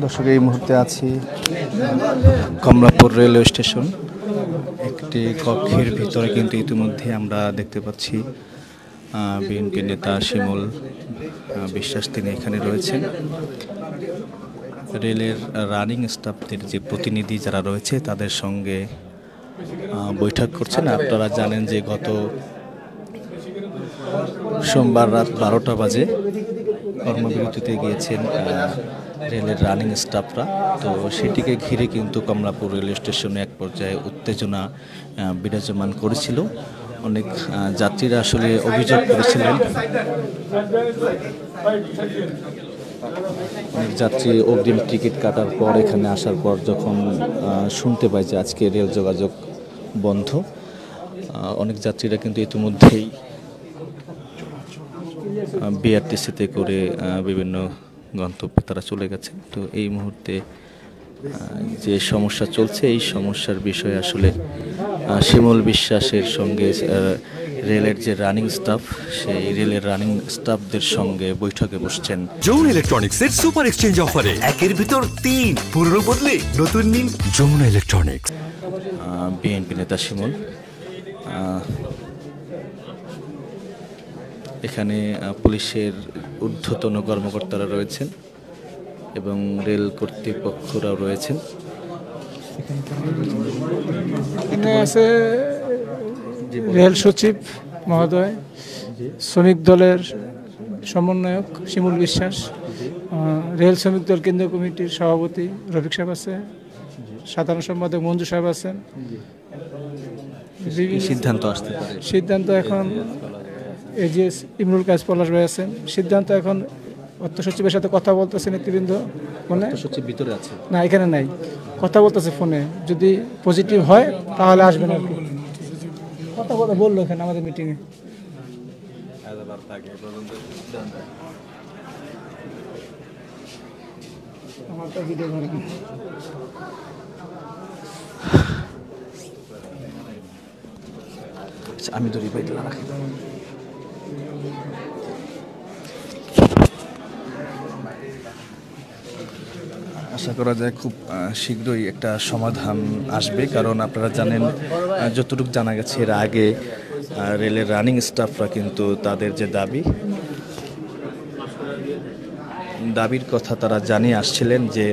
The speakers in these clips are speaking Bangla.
দর্শক, এই মুহূর্তে আছি কমলাপুর রেলওয়ে স্টেশন। একটি কক্ষের ভিতরে কিন্তু ইতিমধ্যে আমরা দেখতে পাচ্ছি বিএনপি নেতা শিমুল বিশ্বাস, তিনি এখানে রয়েছেন। রেলের রানিং স্টাফদের যে প্রতিনিধি যারা রয়েছে তাদের সঙ্গে বৈঠক করছেন। আপনারা জানেন যে গত সোমবার রাত 12টা বাজে কর্মবিরতিতে গিয়েছেন রেলের রানিং স্টাফরা। তো সেটিকে ঘিরে কিন্তু কমলাপুর রেলওয়ে স্টেশনে এক পর্যায়ে উত্তেজনা বিরাজমান করেছিল। অনেক যাত্রীরা আসলে অভিযোগ করেছিলেন, অনেক যাত্রী অগ্রিম টিকিট কাটার পর এখানে আসার পর যখন শুনতে পায় যে আজকে রেল যোগাযোগ বন্ধ, অনেক যাত্রীরা কিন্তু ইতিমধ্যেই বিআরটিসিতে করে বিভিন্ন গন্তব্যে তারা চলে গেছে। তো এই মুহূর্তে যে সমস্যা চলছে, এই সমস্যার বিষয়ে আসলে শিমুল বিশ্বাসের সঙ্গে রেলের যে রানিং স্টাফ, সেই রেলের রানিং স্টাফদের সঙ্গে বৈঠকে বসছেন। যমুনা ইলেকট্রনিক্সের সুপার এক্সচেঞ্জ অফারে একের ভিতর 3 পুরনো বদলে নতুন নিন যমুনা ইলেকট্রনিক্স। বিএনপি নেতা শিমুল এখানে পুলিশের ঊর্ধ্বতন কর্মকর্তারা রয়েছেন এবং রেল কর্তৃপক্ষরাও রয়েছেন। এখানে আছে রেল সচিব মহোদয়, শ্রমিক দলের সমন্বয়ক শিমুল বিশ্বাস, রেল শ্রমিক দল কেন্দ্রীয় কমিটির সভাপতি রফিক সাহেব আছে, সাধারণ সম্পাদক মঞ্জু সাহেব আছেন। সিদ্ধান্ত এখন এজিএস ইমরুল কাজ পলাশ ভাই আছেন। সিদ্ধান্ত এখন অর্থ সচিবের সাথে কথা বলতেছে নেতৃবৃন্দ ফোনে। ভিতরে আছে না, এখানে নাই, কথা বলতেছে ফোনে। যদি পজিটিভ হয় তাহলে আসবেন আর কি। কথা বললো এখানে আমাদের মিটিংয়ে। আমারটা ভিডিও করে আমি তো রিপাইট রাখি। আশা করা যায় খুব শীঘ্রই একটা সমাধান আসবে, কারণ আপনারা জানেন, যতটুকু জানা গেছে এর আগে রেলের রানিং স্টাফরা কিন্তু তাদের যে দাবির কথা তারা জানিয়ে আসছিলেন যে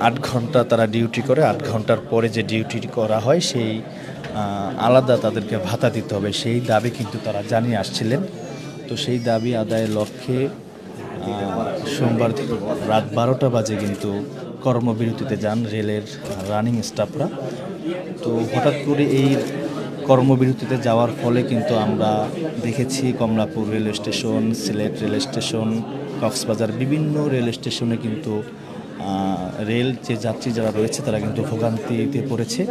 8 ঘন্টা তারা ডিউটি করে, 8 ঘন্টার পরে যে ডিউটি করা হয় সেই আলাদা তাদেরকে ভাতা দিতে হবে, সেই দাবি কিন্তু তারা জানিয়ে আসছিলেন। তো সেই দাবি আদায়ের লক্ষ্যে সোমবার রাত 12টা বাজে কিন্তু কর্মবিরতিতে যান রেলের রানিং স্টাফরা। তো হঠাৎ করে এই কর্মবিরতিতে যাওয়ার ফলে কিন্তু আমরা দেখেছি Kamalapur railway station, Sylhet rail station, Cox's Bazar বিভিন্ন রেল স্টেশনে কিন্তু রেল যে যাত্রী যারা রয়েছে তারা কিন্তু ভোগান্তিতে পড়েছে।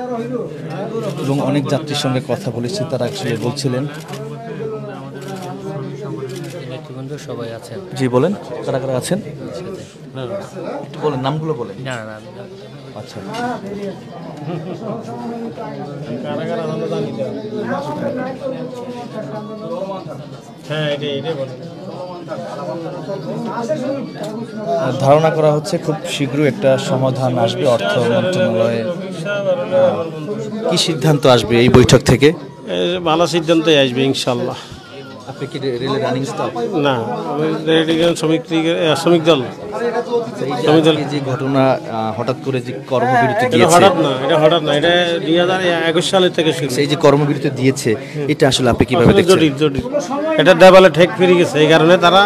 এবং অনেক যাত্রীর সঙ্গে কথা বলেছি, তারা আসলে বলছিলেন। সবাই আছেন? জি বলেন, কারা কারা আছেন বলেন, নামগুলো বলেন। আচ্ছা, ধারণা করা হচ্ছে খুব শীঘ্রই একটা সমাধান আসবে। অর্থ মন্ত্রণালয়ে কি সিদ্ধান্ত আসবে এই বৈঠক থেকে? ভালো সিদ্ধান্তই আসবে ইনশাল্লাহ। আপনি কি রেলের রানিং স্টাফ? না, আমি শ্রমিক দল। যে ঘটনা হঠাৎ করে যে কর্মবিরতি দিয়েছে, হঠাৎ না, এটা 2021 সালের থেকে শুরু। এই যে কর্মবিরতি দিয়েছে, এটা আসলে আপনি কিভাবে দেখছেন? জটিল, এটা দেওয়ালে ঠেক ফিরে গেছে। এই কারণে তারা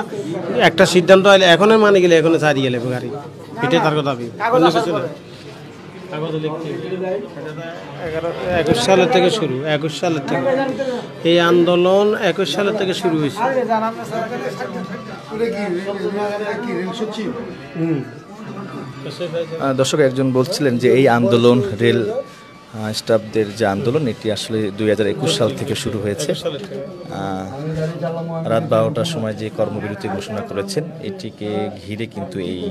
একটা সিদ্ধান্ত আইলে এখনো মানে গেলে এখনো ছাড়িয়ে গেলে গাড়ি, এটাই তার কথা। অন্য কিছু না। 21 সালের থেকে শুরু, 21 সালের থেকে এই আন্দোলন 21 সালের থেকে শুরু হয়েছে। দর্শক, একজন বলছিলেন যে এই আন্দোলন, রেল স্টাফদের যে আন্দোলন, এটি আসলে 2021 সাল থেকে শুরু হয়েছে। রাত 12টার সময় যে কর্মবিরতি ঘোষণা করেছেন, এটিকে ঘিরে কিন্তু এই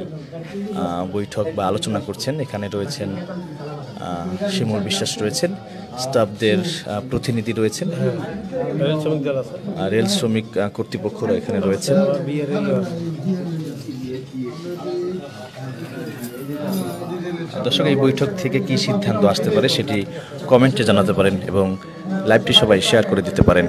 বৈঠক বা আলোচনা করছেন। এখানে রয়েছেন শিমুল বিশ্বাস, রয়েছেন স্টাফদের প্রতিনিধি, রয়েছেন রেল শ্রমিক কর্তৃপক্ষরা এখানে রয়েছেন। দর্শক, এই বৈঠক থেকে কি সিদ্ধান্ত আসতে পারে সেটি কমেন্টে জানাতে পারেন এবং লাইভটি সবাই শেয়ার করে দিতে পারেন।